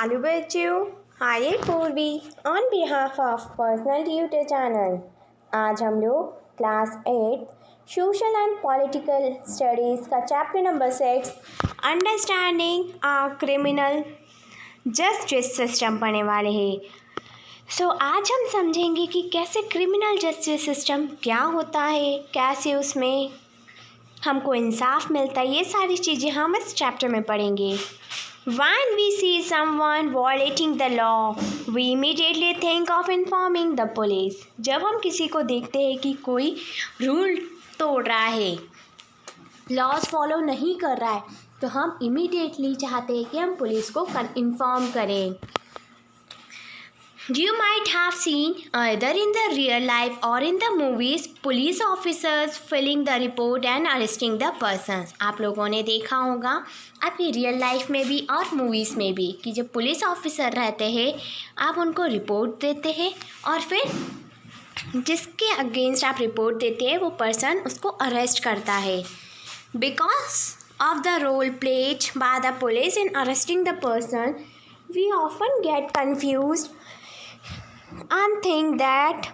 Hello बच्चों, I am पूर्वी on behalf of Personal Tutor Channel। आज हम लोग class 8 social and political studies का चैप्टर नंबर 6 अंडरस्टैंडिंग आ क्रिमिनल जस्टिस सिस्टम पढ़ने वाले हैं। आज हम समझेंगे कि कैसे क्रिमिनल जस्टिस सिस्टम क्या होता है, कैसे उसमें हमको इंसाफ मिलता है, ये सारी चीज़ें हम इस चैप्टर में पढ़ेंगे। When we see someone violating the law, we immediately think of informing the police। जब हम किसी को देखते हैं कि कोई रूल तोड़ रहा है, लॉज फॉलो नहीं कर रहा है, तो हम इमीडिएटली चाहते हैं कि हम पुलिस को इन्फॉर्म करें। You might have seen either in the real life or in the movies police officers filling the report and arresting the persons। आप लोगों ने देखा होगा आपकी रियल लाइफ में भी और मूवीज़ में भी कि जब पुलिस ऑफिसर रहते हैं आप उनको रिपोर्ट देते हैं और फिर जिसके अगेंस्ट आप रिपोर्ट देते हैं वो पर्सन उसको अरेस्ट करता है। Because of the role played by the police in arresting the person we often get confused and think that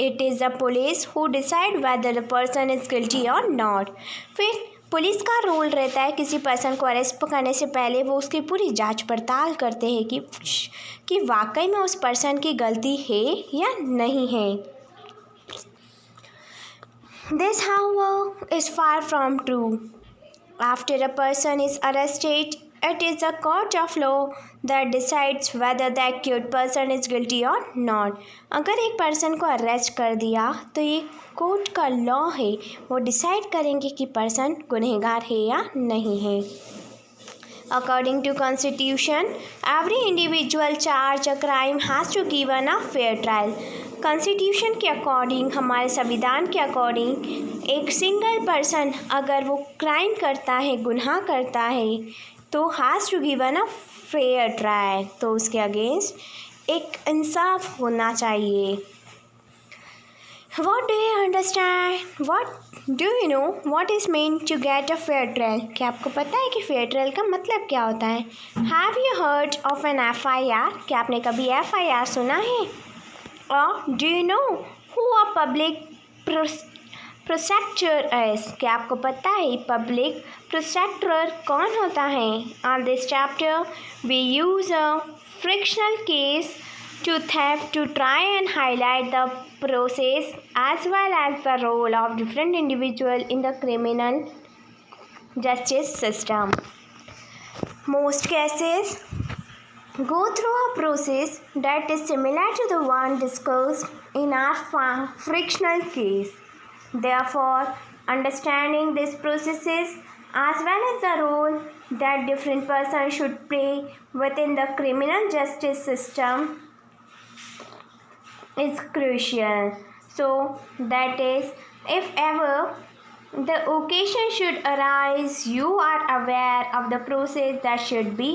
it is the police who decide whether the person is guilty or not। फिर police का role रहता है किसी person को arrest करने से पहले वो उसकी पूरी जांच पड़ताल करते हैं कि वाकई में उस पर्सन की गलती है या नहीं है। This however is far from true। After a person is arrested, it is a court of law that decides whether the accused person is guilty or not। अगर एक पर्सन को अरेस्ट कर दिया तो ये कोर्ट का लॉ है, वो डिसाइड करेंगे कि पर्सन गुनहगार है या नहीं है। According to Constitution, every individual charged a crime has to give a fair trial। Constitution के अकॉर्डिंग, हमारे संविधान के अकॉर्डिंग, एक सिंगल पर्सन अगर वो क्राइम करता है, गुनाह करता है, तो has to give a fair trial, तो उसके अगेंस्ट एक इंसाफ होना चाहिए। What do you understand? What do you know? What is meant to get a fair trial? क्या आपको पता है कि फेयर ट्रायल का मतलब क्या होता है? Have you heard of an FIR? क्या आपने कभी FIR सुना है? Or do you know who a public prosecutor is? क्या आपको पता है पब्लिक प्रोसेक्यूटर कौन होता है? On this chapter, we use a frictional case to theft to try and highlight the process as well as the role of different individuals in the criminal justice system। Most cases go through a process that is similar to the one discussed in our frictional case। Therefore, understanding these processes as well as the role that different persons should play within the criminal justice system is crucial। So that is, if ever the occasion should arise, you are aware of the process that should be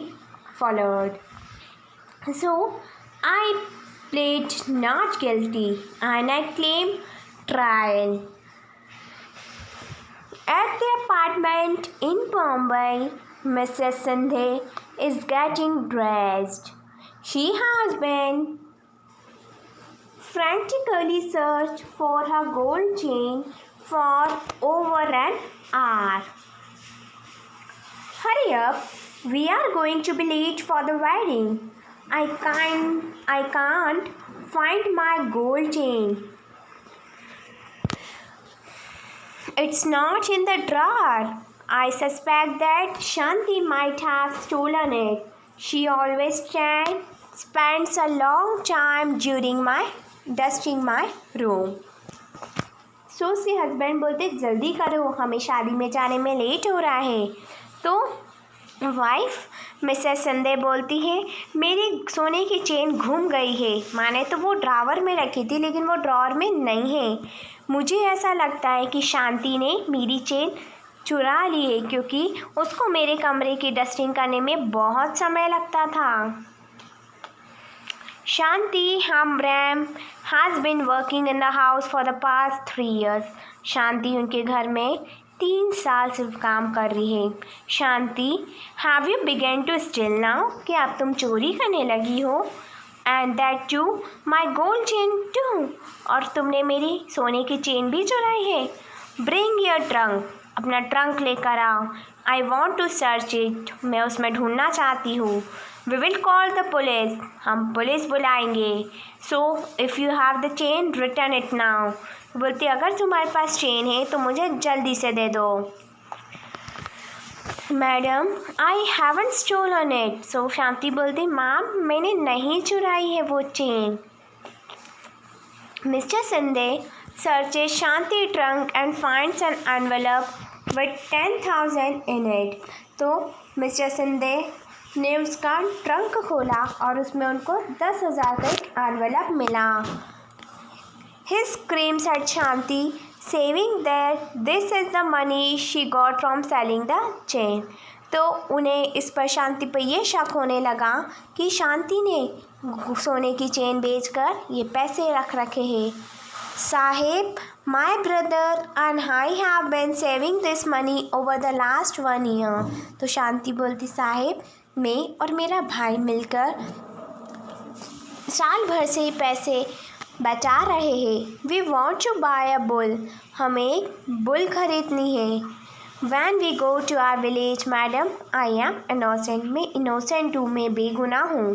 followed। So I plead not guilty and I claim trial। At the apartment in Bombay, Mrs. Sindhe is getting dressed। She has been frantically searched for her gold chain for over an hour। Hurry up, we are going to be late for the wedding। I can't find my gold chain। It's not in the drawer। I suspect that Shanti might have stolen it। She always spends a long time during my dusting my room। सो उसके husband बोलते जल्दी करो, हमें शादी में जाने में late हो रहा है। तो वाइफ मिसेस संदे बोलती है मेरी सोने की चेन घूम गई है। माने तो वो ड्रावर में रखी थी लेकिन वो ड्रॉवर में नहीं है। मुझे ऐसा लगता है कि शांति ने मेरी चेन चुरा ली है क्योंकि उसको मेरे कमरे की डस्टिंग करने में बहुत समय लगता था। Shanti Hamram has been working in the house for the past 3 years। शांति उनके घर में 3 साल से काम कर रही है। Shanti, have you begun to steal now? कि अब तुम चोरी करने लगी हो? And that too my gold chain too? और तुमने मेरी सोने की चेन भी चुराई है? ब्रिंग योर ट्रंक, अपना ट्रंक लेकर आओ। I want to search it, मैं उसमें ढूंढना चाहती हूँ। We will call the police, हम पुलिस बुलाएंगे। So if you have the chain return it now. बोलती अगर तुम्हारे पास चेन है तो मुझे जल्दी से दे दो। Madam, I haven't stolen it. So Shanti बोलती मैम, मैंने नहीं चुराई है वो chain. Mister Sindhe searches Shanti trunk and finds an envelope with 10,000 in it. तो मिस्टर सिंधे ने उसका ट्रंक खोला और उसमें उनको 10,000 का एक एनवेलप मिला। He screams at Shanti, saying that this is the money she got from selling the chain. तो उन्हें इस पर शांति पर यह शक होने लगा कि शांति ने सोने की चेन बेचकर ये पैसे रख रखे हैं। साहेब, my brother and I have been saving this money over the last 1 year. तो शांति बोलती साहेब, मैं और मेरा भाई मिलकर साल भर से पैसे बचा रहे हैं। We want to buy a bull. हमें बुल खरीदनी है। When we go to our village, madam, I am innocent. मैं innocent हूँ, मैं बेगुनाह हूँ।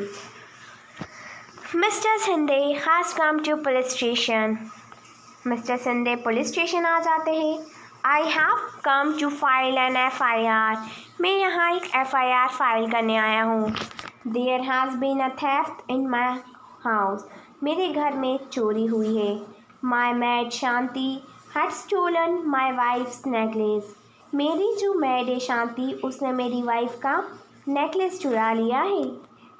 Mr. Sinde has come to police station. Mister Sindhe police station आ जाते हैं। I have come to file an FIR. मैं यहाँ एक FIR फाइल करने आया हूँ। There has been a theft in my house. मेरे घर में चोरी हुई है। My maid Shanti had stolen my wife's necklace. मेरी जो मैड है शांति, उसने मेरी वाइफ का नेकलेस चुरा लिया है।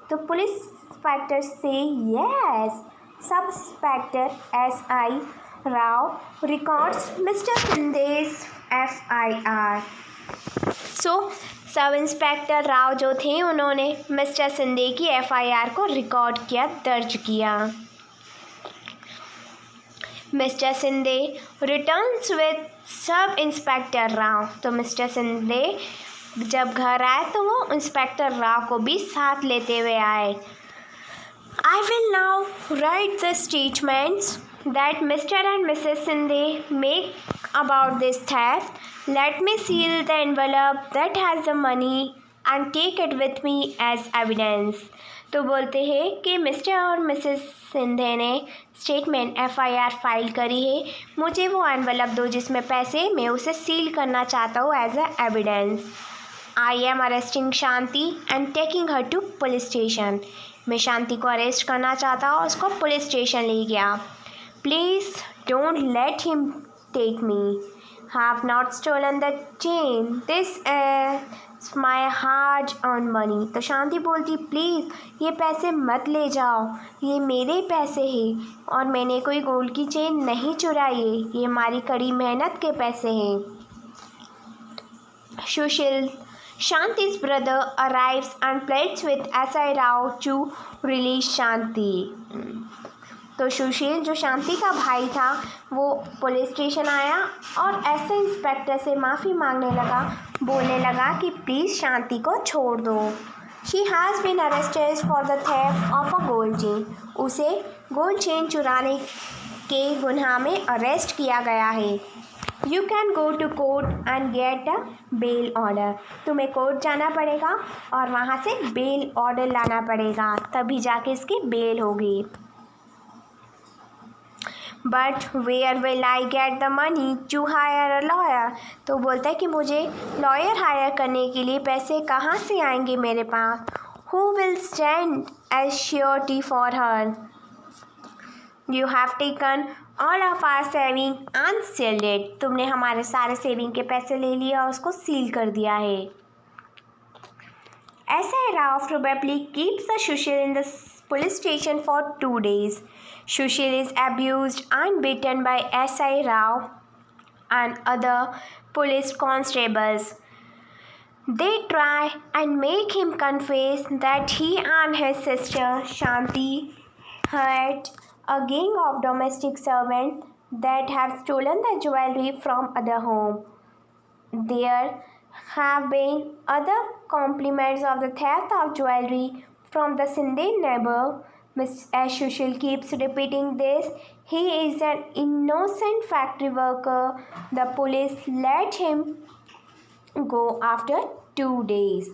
तो पुलिस इंस्पेक्टर से yes. Sub inspector SI Rao records Mr. Sindhe's FIR. So, सब इंस्पेक्टर राव जो थे उन्होंने मिस्टर सिंधे की FIR को रिकॉर्ड किया, दर्ज किया। Mister Sindhe returns with sub inspector Rao. तो मिस्टर सिंधे जब घर आए तो वो इंस्पेक्टर राव को भी साथ लेते हुए आए। I will now write the statements that Mr. and Mrs. Sindhe make about this theft. Let me seal the envelope that has the money and take it with me as evidence. तो बोलते हैं कि mister और Mrs Shinde ने statement FIR file करी है, मुझे वो एनवेलप दो जिसमें पैसे, मैं उसे सील करना चाहता हूँ as a evidence. I am arresting Shanti and taking her to police station. मैं शांति को अरेस्ट करना चाहता हूँ, उसको पुलिस स्टेशन ले गया. Please don't let him take me. Have not stolen the chain. This is my hard earn money. तो शांति बोलती प्लीज़ ये पैसे मत ले जाओ, ये मेरे पैसे हैं और मैंने कोई गोल्ड की चेन नहीं चुराई है, ये हमारी कड़ी मेहनत के पैसे हैं. सुशील, Shanti's brother, arrives and pleads with SI Rao to release Shanti. तो सुशील जो शांति का भाई था वो पुलिस स्टेशन आया और ऐसे इंस्पेक्टर से माफ़ी मांगने लगा, बोलने लगा कि प्लीज़ शांति को छोड़ दो. She has been arrested for the theft of a gold chain. उसे गोल्ड चेन चुराने के गुनाह में अरेस्ट किया गया है. You can go to court and get a bail order. तुम्हें कोर्ट जाना पड़ेगा और वहाँ से बेल ऑर्डर लाना पड़ेगा, तभी जाके इसकी बेल होगी. But where will I get the money to hire a lawyer? तो बोलता है कि मुझे लॉयर हायर करने के लिए पैसे कहाँ से आएंगे मेरे पास. Who will stand as surety for her? You have taken all of our saving and sealed it. तुमने हमारे सारे सेविंग के पैसे ले लिए और उसको सील कर दिया है. SI Rao probably keeps the Sushil in the police station for 2 days. Sushil is abused and beaten by SI Rao and other police constables. They try and make him confess that he and his sister Shanti had a gang of domestic servants that have stolen the jewelry from other home. There have been other compliments of the theft of jewelry from the Sindhi neighbor. As Sushil keeps repeating this, he is an innocent factory worker. The police let him go after 2 days.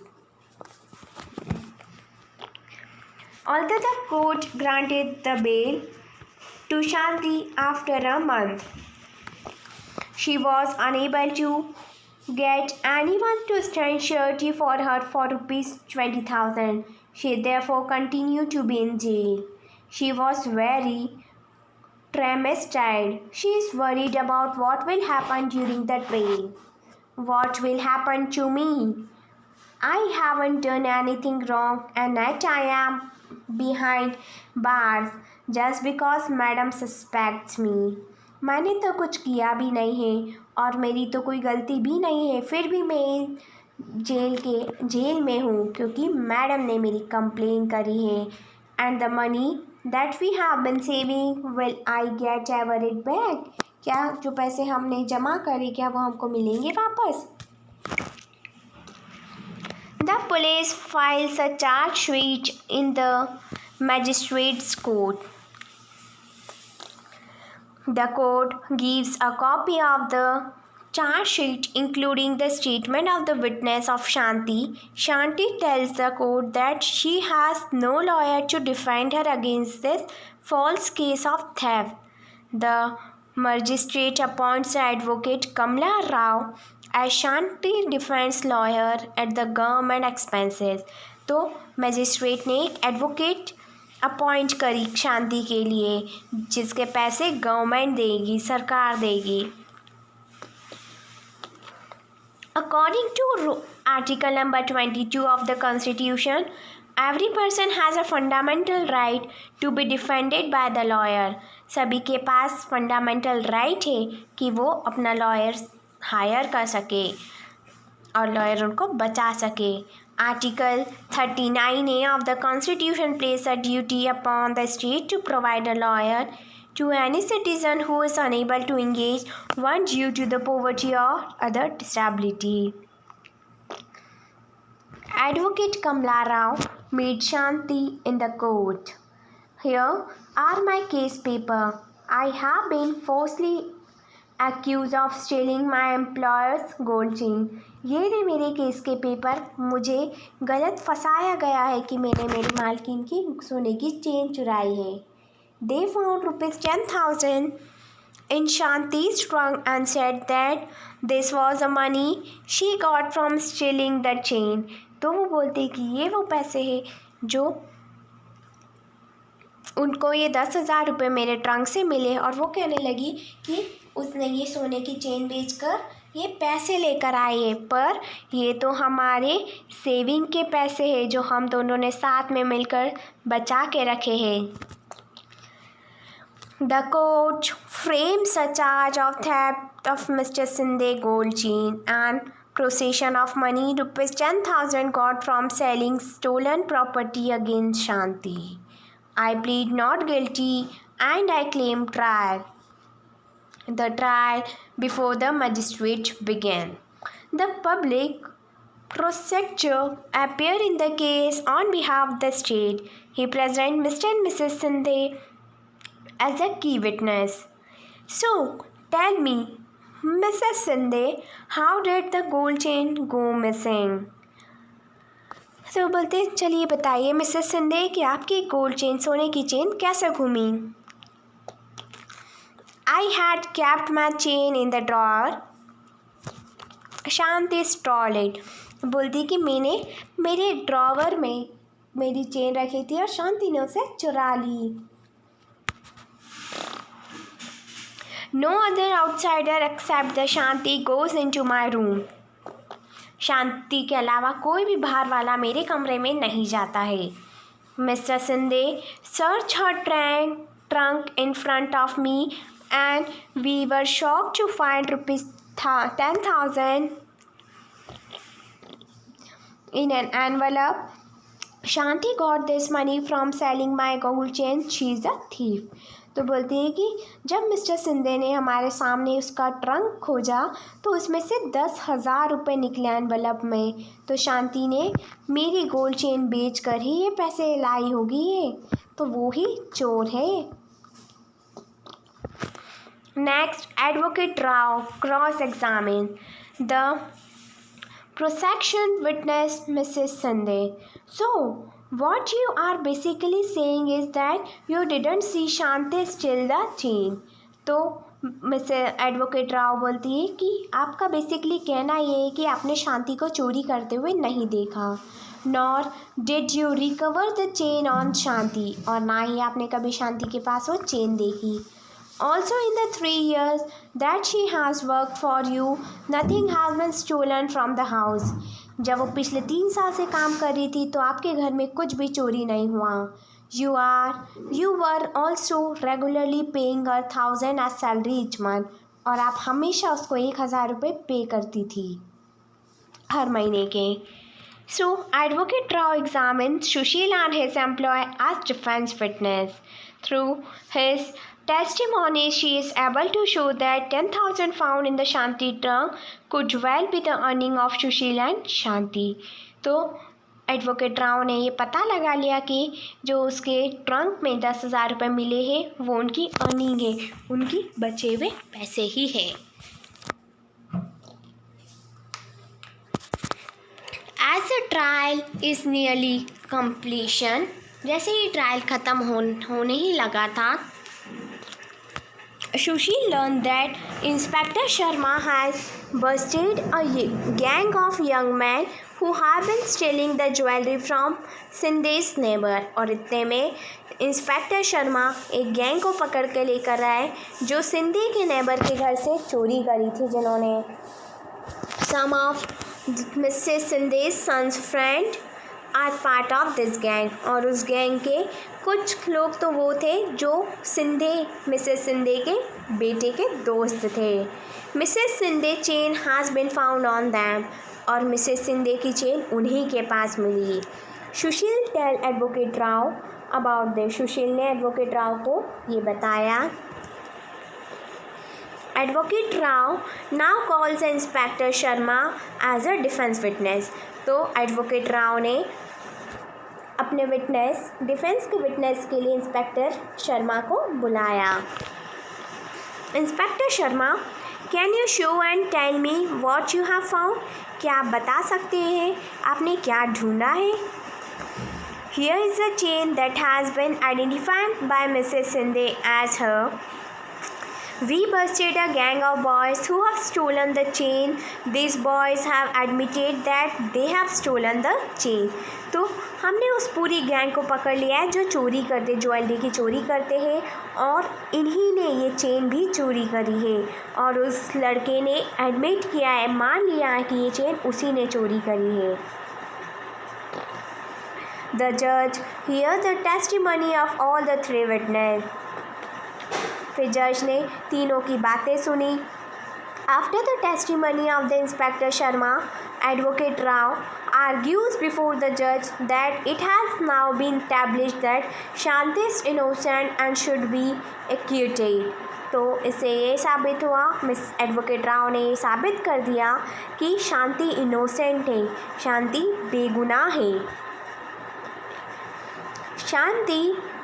Although the court granted the bail to Shanti after a month, she was unable to get anyone to stand surety for her for rupees 20,000. She therefore continued to be in jail. She was very traumatized. She is worried about what will happen during the trial. What will happen to me? I haven't done anything wrong and yet I am behind bars just because madam suspects me. मैंने तो कुछ किया भी नहीं है और मेरी तो कोई गलती भी नहीं है, फिर भी मैं जेल में हूँ क्योंकि मैडम ने मेरी कंप्लेन करी है. And the money that we have been saving will I get ever it back? क्या जो पैसे हमने जमा करे क्या वो हमको मिलेंगे वापस? The police files a charge sheet in the magistrate's court. The court gives a copy of the charge sheet including the statement of the witness of Shanti. Shanti tells the court that she has no lawyer to defend her against this false case of theft. The magistrate appoints advocate Kamla Rao as Shanti defense lawyer at the government expenses. तो magistrate ने एक advocate appoint करी शांति के लिए जिसके पैसे government देगी, सरकार देगी. According to Article number 22 of the Constitution, every person has a fundamental right to be defended by the lawyer. सभी के पास फंडामेंटल राइट है कि वो अपना लॉयर हायर कर सके और लॉयर उनको बचा सके. Article 39A of the Constitution places a duty upon the state to provide a lawyer to any citizen who is unable to engage one due to the poverty or other disability. Advocate Kamla Rao meet Shanti in the court. Here are my case paper. I have been falsely accused of stealing my employer's gold chain. ये रहे मेरे case के paper. मुझे गलत फंसाया गया है कि मैंने मेरी मालकिन की सोने की चेन चुराई है. They found rupees 10,000 in Shanti's trunk and said that this was the money she got from stealing the chain. तो वो बोलते कि ये वो पैसे हैं जो उनको ये 10,000 रुपये मेरे ट्रंक से मिले और वो कहने लगी कि उसने ये सोने की चेन बेचकर ये पैसे लेकर आई है, पर ये तो हमारे सेविंग के पैसे हैं जो हम दोनों ने साथ में मिलकर बचा के रखे हैं. The court frames a charge of theft of Mr. Sindhe gold chain and possession of money rupees 10,000 got from selling stolen property against Shanti. I plead not guilty and I claim trial. The trial before the magistrate began. The public prosecutor appear in the case on behalf of the state. He present Mr. and Mrs. Sindhe as a key witness. So, tell me, Mrs. Sindhe, how did the gold chain go missing? तो बोलते चलिए बताइए Mrs Shinde कि आपकी gold chain सोने की chain कैसे घूमी. I had kept my chain in the drawer. Shanti stole it. बोलती कि मैंने मेरे ड्रॉवर में मेरी चेन रखी थी और शांति ने उसे चुरा ली. No other outsider except the Shanti goes into my room. शांति के अलावा कोई भी बाहर वाला मेरे कमरे में नहीं जाता है. Mr. Sindhe searched her trunk in front of me and we were shocked to find rupees 10,000 in an envelope. Shanti got this money from selling my gold chain. She is a thief. तो बोलती है कि जब mister Shinde ने हमारे सामने उसका trunk खोजा तो उसमें से 10,000 रुपये निकले एनवलप में। तो शांति ने मेरी गोल्ड चेन बेच कर ही ये पैसे लाई होगी, ये तो वो ही चोर है। Next, advocate Rao cross examine the prosecution witness Mrs. Sandey. So, what you are basically saying is that you didn't see Shanti steal the chain. तो मिसेस एडवोकेट राव बोलती है कि आपका बेसिकली कहना ये है कि आपने शांति को चोरी करते हुए नहीं देखा, nor did you recover the chain on Shanti, और ना ही आपने कभी शांति के पास वो चेन देखी। Also, in the 3 years that she has worked for you, nothing has been stolen from the house. जब वो पिछले 3 साल से काम कर रही थी तो आपके घर में कुछ भी चोरी नहीं हुआ। You were also regularly paying her 1,000 as salary each month. और आप हमेशा उसको 1,000 रुपये पे करती थी हर महीने के। So, Advocate Rao examined Sushil and his employee as defense witness. Through his testimony, she is able to show that 10,000 found in the Shanti trunk could well be the earning of Sushil and Shanti. तो advocate Rao ने ये पता लगा लिया कि जो उसके trunk में 10,000 रुपये मिले हैं वो उनकी अर्निंग है, उनकी बचे हुए पैसे ही है। As the trial is nearly completion, जैसे ही ट्रायल ख़त्म होने ही लगा था, Sushil learned that Inspector Sharma has busted a gang of young men who have been stealing the jewelry from Sindh's neighbor. और इतने में इंस्पेक्टर शर्मा एक गैंग को पकड़ के लेकर आए जो सिंधी के नेबर के घर से चोरी करी थी, जिन्होंने some of Mrs. Sindh's son's friend are part of this gang, और उस गैंग के कुछ लोग तो वो थे जो मिसेस सिंधे के बेटे के दोस्त थे। Mrs Sindhe chain has been found on them, और मिसेस सिंधे की चेन उन्हीं के पास मिली। Sushil tell advocate Rao about this, Sushil ने एडवोकेट राव को ये बताया। Advocate Rao now calls inspector Sharma as a defence witness. तो एडवोकेट राव ने अपने डिफेंस के विटनेस के लिए इंस्पेक्टर शर्मा को बुलाया। Inspector Sharma, can you show and tell me what you have found? क्या आप बता सकते हैं आपने क्या ढूंढा है? Here is a chain that has been identified by Mrs Sindhe as her. We busted a gang of boys who have stolen the chain. These boys have admitted that they have stolen the chain. तो हमने उस पूरी gang को पकड़ लिया है जो चोरी करते, ज्वेलरी की चोरी करते हैं, और इन्हीं ने ये चेन भी चोरी करी है। और उस लड़के ने एडमिट किया है, मान लिया है कि ये चेन उसी ने चोरी करी है। The judge heard the testimony of all the 3 witnesses. फिर जज ने तीनों की बातें सुनी। After the testimony of the inspector Sharma, advocate Rao argues before the judge that it has now been established that Shanti is innocent and should be acquitted. तो इससे ये साबित हुआ, मिस एडवोकेट राव ने ये साबित कर दिया कि शांति इनोसेंट है, शांति बेगुनाह है। Shanti,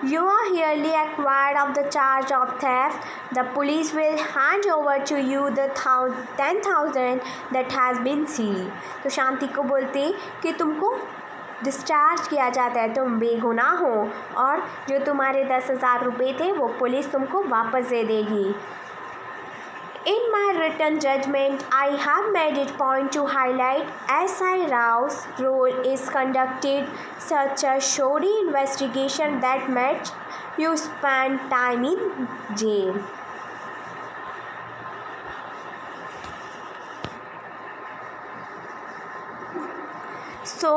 you are hereby acquitted of the charge of theft. The police will hand over to you the 10,000 that has been sealed. तो शांति को बोलते कि तुमको डिस्चार्ज किया जाता है, तुम बेगुनाह हो, और जो तुम्हारे 10,000 रुपये थे वो पुलिस तुमको वापस दे देगी। In my written judgment, I have made it point to highlight S.I. Rao's role is conducted such a showy investigation that made you spend time in jail. So,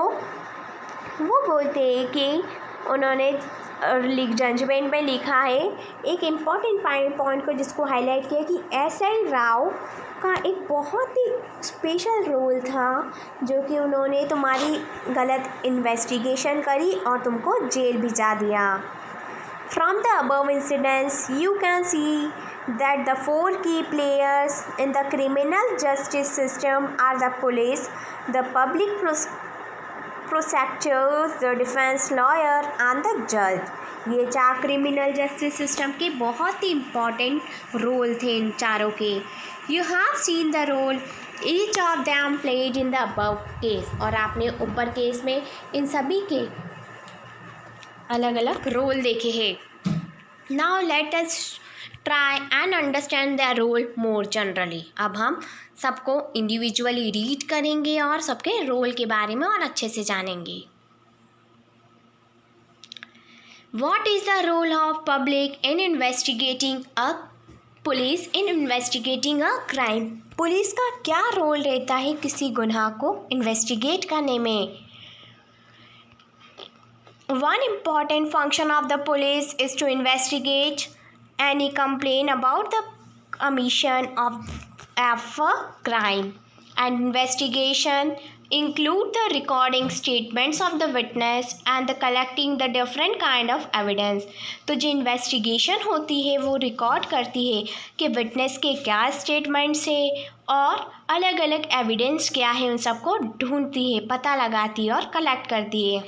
वो बोलते हैं कि उन्होंने जजमेंट में लिखा है एक इम्पॉर्टेंट पॉइंट को जिसको हाईलाइट किया कि एस.आई. राव का एक बहुत ही स्पेशल रोल था, जो कि उन्होंने तुम्हारी गलत इन्वेस्टिगेशन करी और तुमको जेल भिजा दिया। From the above incidents, you can see that the four key players in the criminal justice system are the police, the public prosecutors, the defense lawyer and the judge. ये चार criminal justice system के बहुत ही important role थे इन चारों के. You have seen the role each of them played in the above case. और आपने ऊपर केस में इन सभी के अलग अलग रोल देखे हैं. Now let us try and understand the role more generally. अब हम सबको इंडिविजुअली रीड करेंगे और सबके रोल के बारे में और अच्छे से जानेंगे. What is the role of public in investigating a police in investigating a crime. Police का क्या रोल रहता है किसी गुनाह को इन्वेस्टिगेट करने में. One important function of the police is to investigate any complaint about the commission of a crime, and investigation include the recording statements of the witness and the collecting the different kind of evidence. तो जो investigation होती है वो record करती है कि witness के क्या स्टेटमेंट्स है और अलग अलग एविडेंस क्या है, उन सबको ढूंढती है, पता लगाती है और कलेक्ट करती है.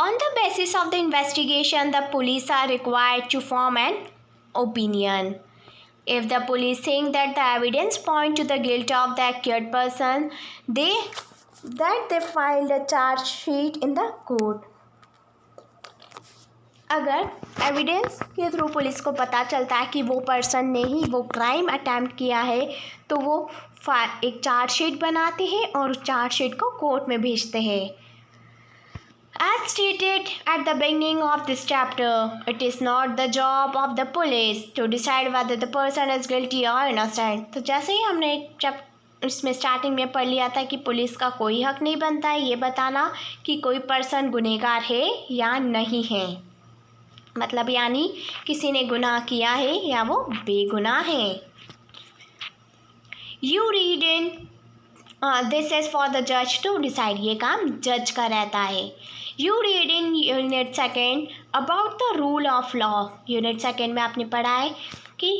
On the basis of the investigation, the police are required to form an opinion. If the police think that the evidence point to the guilt of the accused person, they file the charge sheet in the court. अगर evidence के through police को पता चलता है कि वो person ने ही वो क्राइम अटैम्प्ट किया है तो वो एक चार्ज शीट बनाते हैं और उस चार्ज शीट को कोर्ट में भेजते हैं. As stated at the beginning of this chapter, it is not the job of the police to decide whether the person is guilty or innocent. तो जैसे ही हमने इसमें स्टार्टिंग में पढ़ लिया था कि पुलिस का कोई हक नहीं बनता है ये बताना कि कोई पर्सन गुनहगार है या नहीं है. मतलब यानी किसी ने गुनाह किया है या वो बेगुनाह है. You read in this is for the judge to decide. ये काम जज का रहता है. You read in unit second about the rule of law. Unit second में आपने पढ़ा है कि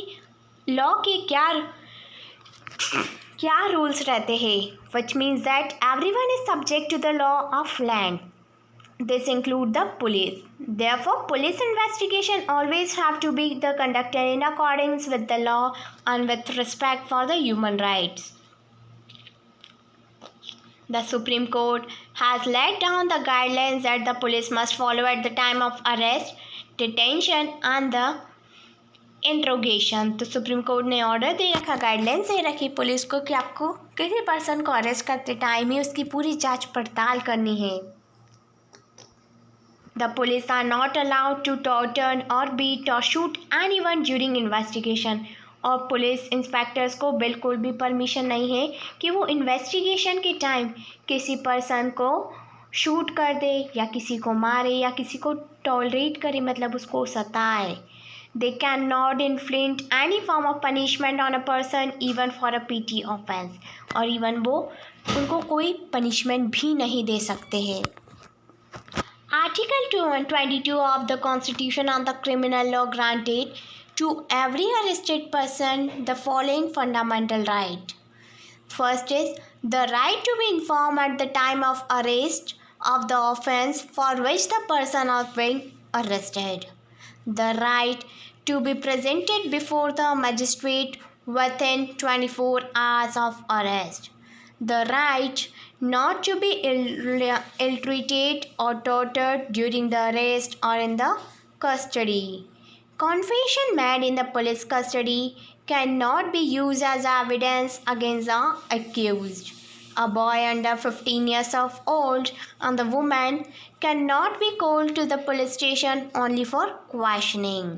लॉ के क्या रूल्स रहते हैं. which means that everyone is subject to the law of land. This include the police. Therefore, police investigation always have to be conducted in accordance with the law and with respect for the human rights. The Supreme Court has laid down the guidelines that the police must follow at the time of arrest, detention and the interrogation. तो supreme court ने order दे रखा, guidelines दे रखी police को कि आपको किसी person को arrest करते टाइम ही उसकी पूरी जांच पड़ताल करनी है. The police are not allowed to torture or beat or shoot anyone during investigation. और पुलिस इंस्पेक्टर्स को बिल्कुल भी परमिशन नहीं है कि वो इन्वेस्टिगेशन के टाइम किसी पर्सन को शूट कर दे या किसी को मारे या किसी को टॉलरेट करे, मतलब उसको सताए. They can not inflict any form of punishment on a person even for a PT offence. और इवन वो उनको कोई पनिशमेंट भी नहीं दे सकते हैं. Article 22 of the Constitution on the Criminal Law granted to every arrested person the following fundamental right. First is the right to be informed at the time of arrest of the offense for which the person is being arrested. The right to be presented before the magistrate within 24 hours of arrest. The right not to be ill-treated or tortured during the arrest or in the custody. Confession made in the police custody cannot be used as evidence against the accused. A boy under 15 years of old and the woman cannot be called to the police station only for questioning.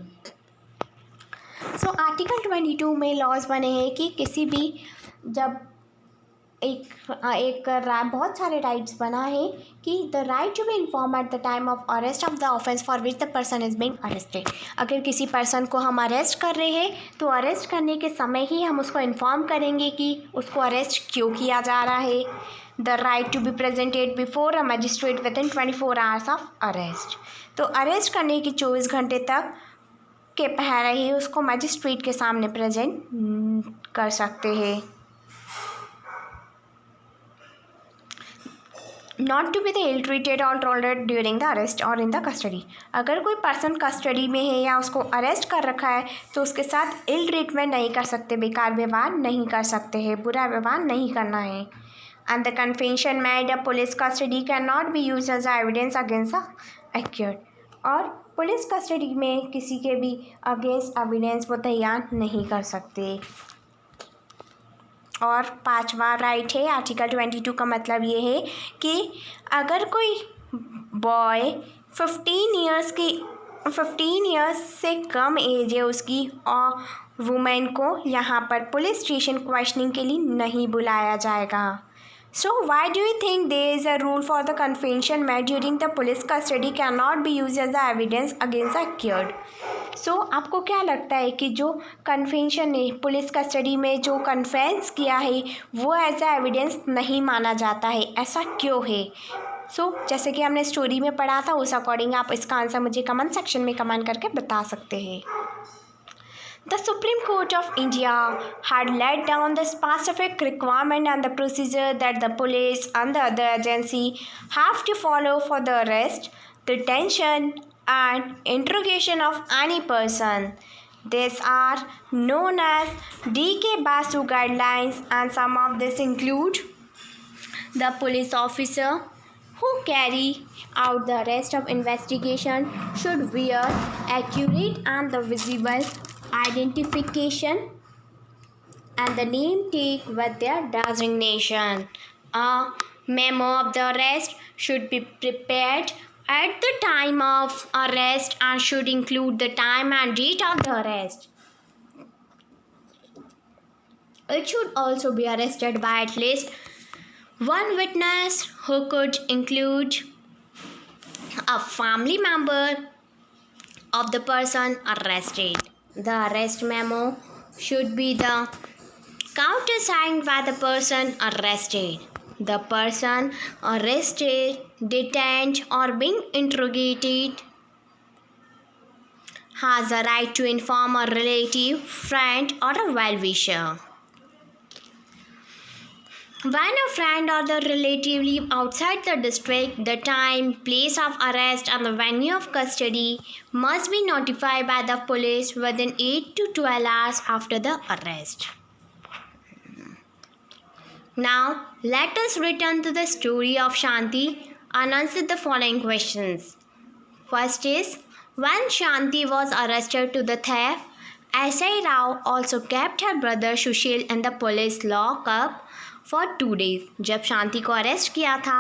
So article 22 में laws बने हैं कि किसी भी जब बहुत सारे rights बना है कि the right to be inform at the time of arrest of the offence for which the person is being arrested. अगर किसी पर्सन को हम अरेस्ट कर रहे हैं तो अरेस्ट करने के समय ही हम उसको इन्फॉर्म करेंगे कि उसको अरेस्ट क्यों किया जा रहा है। The right to be presented before a magistrate within 24 hours of arrest. तो अरेस्ट करने की 24 घंटे तक के पहले ही उसको मजिस्ट्रेट के सामने प्रेजेंट कर सकते हैं। Not to be the ill treated और टॉलरेट ड्यूरिंग द अरेस्ट और इन द कस्टडी। अगर कोई पर्सन कस्टडी में है या उसको अरेस्ट कर रखा है तो उसके साथ इल ट्रीटमेंट नहीं कर सकते, बेकार व्यवहार नहीं कर सकते हैं, बुरा व्यवहार नहीं करना है। And the confession made a police custody can not be use as evidence against the accused. और पुलिस कस्टडी में किसी के भी अगेंस्ट एविडेंस वो तैयार नहीं कर सकते। और 5वां राइट है आर्टिकल 22 का मतलब ये है कि अगर कोई बॉय 15 इयर्स से कम एज है उसकी और वुमेन को यहाँ पर पुलिस स्टेशन क्वेश्चनिंग के लिए नहीं बुलाया जाएगा। So why do you think there is a rule for the confession made during the police custody cannot be used as the evidence against the accused? So आपको क्या लगता है कि जो कन्फेशन है पुलिस कस्टडी में जो कन्फेंस किया है वो एज अ एविडेंस नहीं माना जाता है, ऐसा क्यों है? जैसे कि हमने स्टोरी में पढ़ा था उस अकॉर्डिंग आप इसका आंसर मुझे कमेंट सेक्शन में कमेंट करके बता सकते हैं। The Supreme Court of India had laid down the specific requirement and the procedure that the police and the other agency have to follow for the arrest, detention, and interrogation of any person. These are known as D.K. Basu guidelines, and some of these include the police officer who carry out the rest of investigation should wear accurate and the visible identification and the name tag with their designation. A memo of the arrest should be prepared at the time of arrest and should include the time and date of the arrest. It should also be arrested by at least one witness who could include a family member of the person arrested. The arrest memo should be the countersigned by the person arrested. The person arrested, detained, or being interrogated has a right to inform a relative, friend, or a well-wisher. When a friend or the relative leave outside the district, the time, place of arrest, and the venue of custody must be notified by the police within 8 to 12 hours after the arrest. Now, let us return to the story of Shanti and answer the following questions. First is, when Shanti was arrested to the theft, S.I. Rao also kept her brother Sushil in the police lockup for 2 days. जब शांति को arrest किया था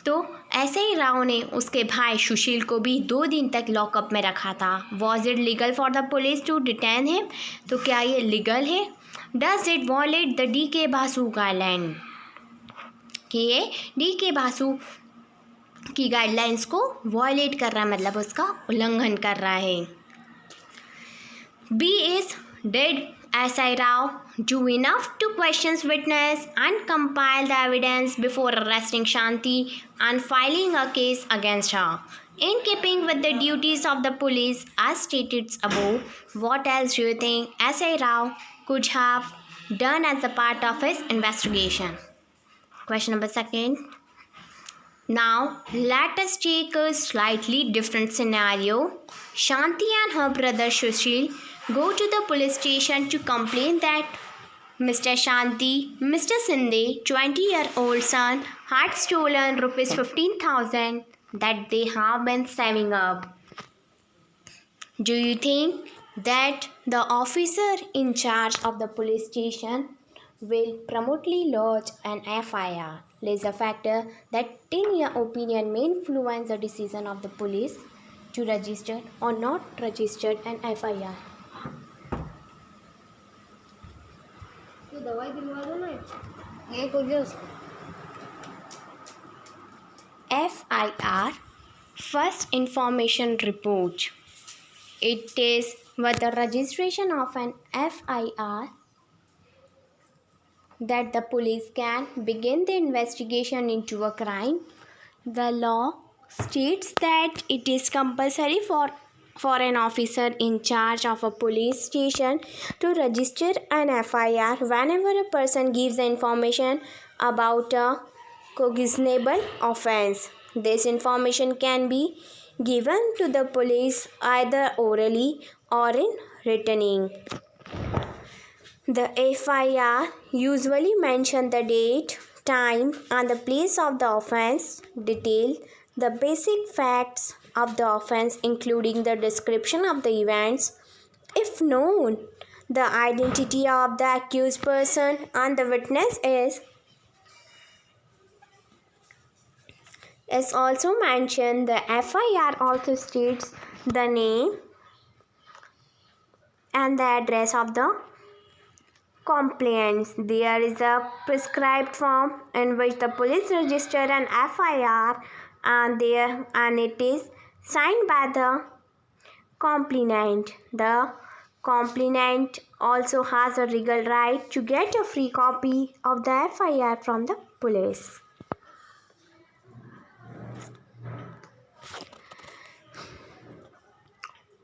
तो ऐसे ही राव ने उसके भाई सुशील को भी 2 दिन तक लॉकअप में रखा था। Was it legal for the police to detain him? तो क्या ये लीगल है? Does it violate the D.K. Basu guideline? कि ये D.K. बासु की गाइडलाइंस को वॉयलेट कर रहा है, मतलब उसका उल्लंघन कर रहा है। Be is did S.I. Rao do enough to question witness and compile the evidence before arresting Shanti and filing a case against her? In keeping with the duties of the police as stated above, what else do you think S.I. Rao could have done as a part of his investigation? Question number 2. Now, let us take a slightly different scenario. Shanti and her brother Sushil go to the police station to complain that Mr. Shanti, Mr. Sinde, 20-year-old son, had stolen rupees 15,000 that they have been saving up. Do you think that the officer in charge of the police station will promptly lodge an FIR? Is a factor that, in your opinion, may influence the decision of the police to register or not register an FIR? तो दवाई दिलवा दो ना। एक हो गया उसका। FIR, First Information Report. It is with the registration of an FIR that the police can begin the investigation into a crime. The law states that it is compulsory for an officer in charge of a police station to register an FIR whenever a person gives information about a cognizable offense. This information can be given to the police either orally or in writing. The FIR usually mentions the date, time, and the place of the offense, detail the basic facts of the offense, including the description of the events, if known, the identity of the accused person, and the witness is also mentioned. The FIR also states the name and the address of the complaints. There is a prescribed form in which the police register an FIR and it is signed by the complainant. The complainant also has a legal right to get a free copy of the FIR from the police.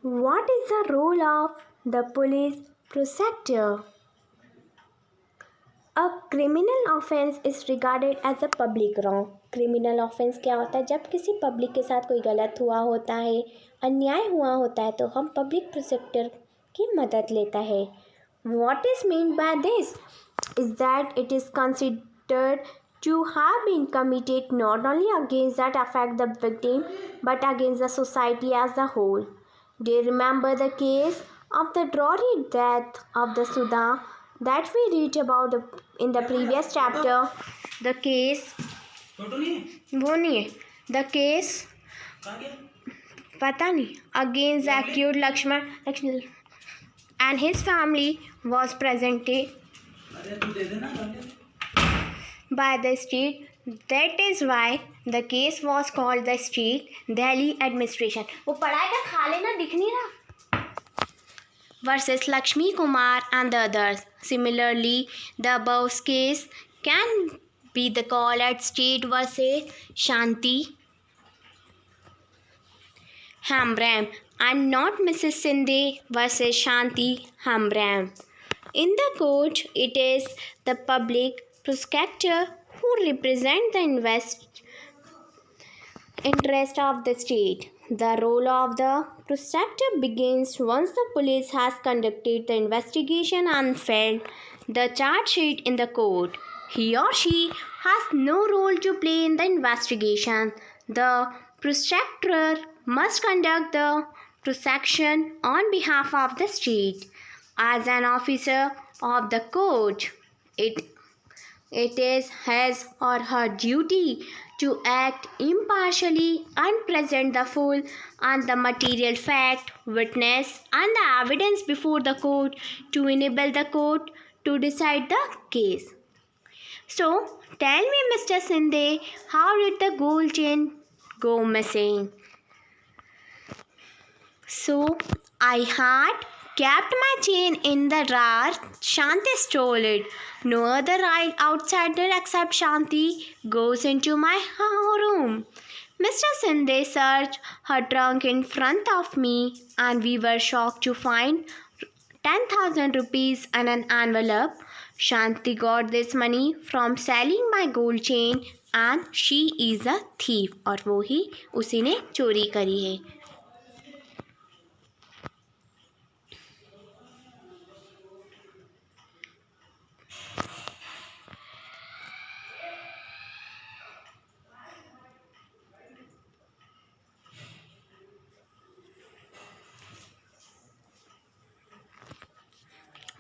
What is the role of the police prosecutor? A criminal offense is regarded as a public wrong. Criminal offence क्या होता है? जब किसी public के साथ कोई गलत हुआ होता है, अन्याय हुआ होता है, तो हम पब्लिक प्रोसेक्टर की मदद लेता है. What is meant by this is that it is considered to have been committed not only against that affect the victim but against the society as a whole. Do you remember the case of the Drori death of the Sudha that we read about in the previous chapter? The case वो नहीं है. The case पता नहीं against the accused Lakshman and his family was presented by the state. That is why the case was called the State Delhi Administration. वो पढ़ाई का खा लेना दिख नहीं रहा. Versus Lakshmi Kumar and the others. Similarly, the above case can be the call at State versus Shanti Hamram and not Mrs. Sindhe versus Shanti Hamram. In the court, it is the public prosecutor who represent the interest of the state. The role of the prosecutor begins once the police has conducted the investigation and filed the charge sheet in the court. He or she has no role to play in the investigation. The prosecutor must conduct the prosecution on behalf of the state. As an officer of the court, it is his or her duty to act impartially and present the full and the material fact, witness, and the evidence before the court to enable the court to decide the case. So, tell me, Mr. Sindhe, how did the gold chain go missing? So, I had kept my chain in the drawer. Shanti stole it. No other outsider except Shanti goes into my room. Mr. Sindhe searched her trunk in front of me and we were shocked to find 10,000 rupees and an envelope. Shanti got this money from selling my gold chain and she is a thief. और वो ही उसी ने चोरी करी है.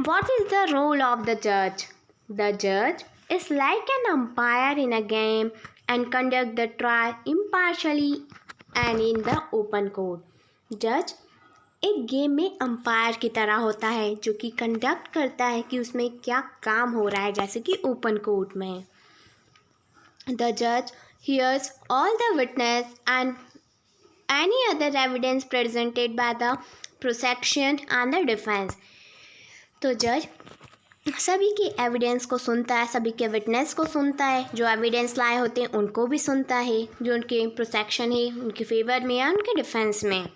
What is the role of the judge? The judge is like an umpire in a game and conduct the trial impartially and in the open court. Judge एक game में umpire की तरह होता है जो कि कंडक्ट करता है कि उसमें क्या काम हो रहा है, जैसे कि ओपन कोर्ट में। द जज hears all the witness and any other evidence presented by the prosecution and the defence. तो जज सभी के एविडेंस को सुनता है, सभी के विटनेस को सुनता है, जो एविडेंस लाए होते हैं उनको भी सुनता है, जो उनके प्रोटेक्शन है उनके फेवर में या उनके डिफेंस में।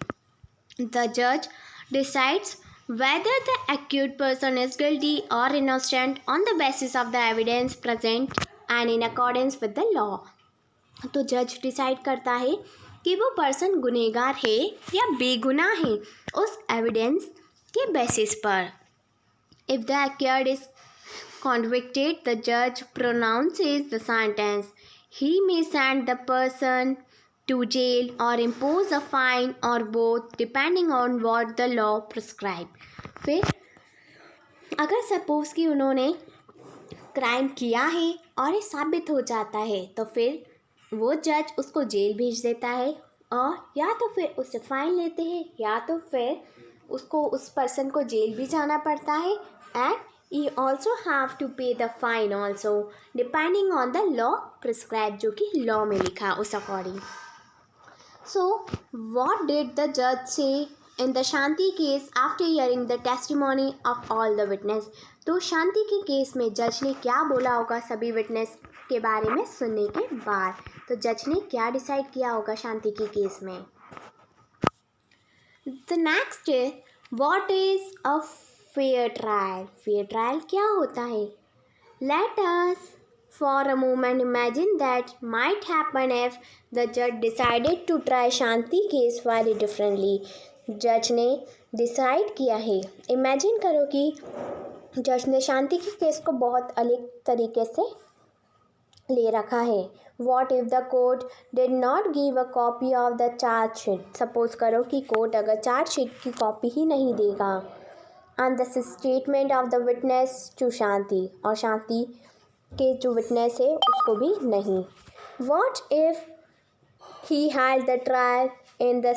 द जज decides whether the accused person is guilty or innocent on the basis of the evidence present and in accordance with the law। तो जज डिसाइड करता है कि वो पर्सन गुनहगार है या बेगुनाह है उस एविडेंस के बेसिस पर। If the accused is convicted, the judge pronounces the sentence. He may send the person to jail or impose a fine or both, depending on what the law prescribe। फिर अगर suppose कि उन्होंने crime किया है और ये साबित हो जाता है तो फिर वो जज उसको जेल भेज देता है, और या तो फिर उससे फाइन लेते हैं या तो फिर उसको उस पर्सन को जेल भी जाना पड़ता है, and he also have to pay the fine also depending on the law prescribed, जो कि लॉ में लिखा उस according. So what did the judge say in the Shanti case after hearing the testimony of all the witness? तो शांति के case में जज ने क्या बोला होगा सभी विटनेस के बारे में सुनने के बाद? तो जज ने क्या डिसाइड किया होगा शांति के केस में? The next is what is a fair trial? Fair trial क्या होता है? Let us for a moment imagine that might happen if the judge decided to try Shanti case very differently। जज ने decide किया है, imagine करो कि जज ने शांति के केस को बहुत अलग तरीके से ले रखा है। What if the court did not give a copy of the charge sheet? Suppose करो कि कोर्ट अगर चार्ज शीट की कॉपी ही नहीं देगा, and the statement of the witness to शांति, और शांति के जो विटनेस है उसको भी नहीं। What if he held the trial in the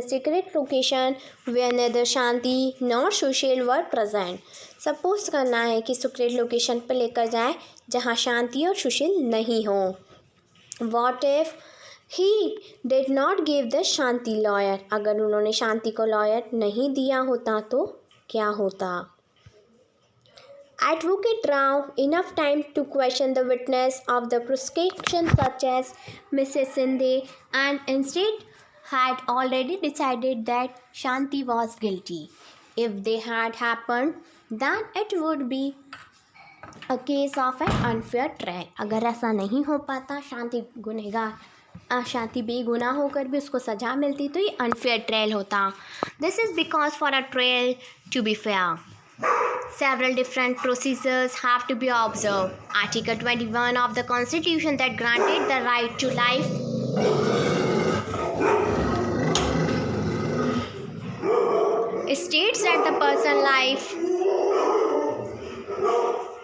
secret location where neither Shanti nor Sushil were present? Suppose करना है कि सीक्रेट लोकेशन पर लेकर जाए जहाँ शांति और सुशील नहीं हो। What if he did not give the Shanti lawyer? अगर उन्होंने शांति को लॉयर नहीं दिया होता तो क्या होता? Advocate Rao enough time to question the witness of the prosecution such as Mrs. Sindhe, and instead had already decided that Shanti was guilty. If they had happened, then it would be a case of an unfair trial। अगर ऐसा नहीं हो पाता, शांति बेगुनाह होकर भी उसको सजा मिलती तो ये अनफेयर ट्रायल होता। This is because for a trial to be fair, several different procedures have to be observed. Article 21 of the Constitution that granted the right to life states that the person's life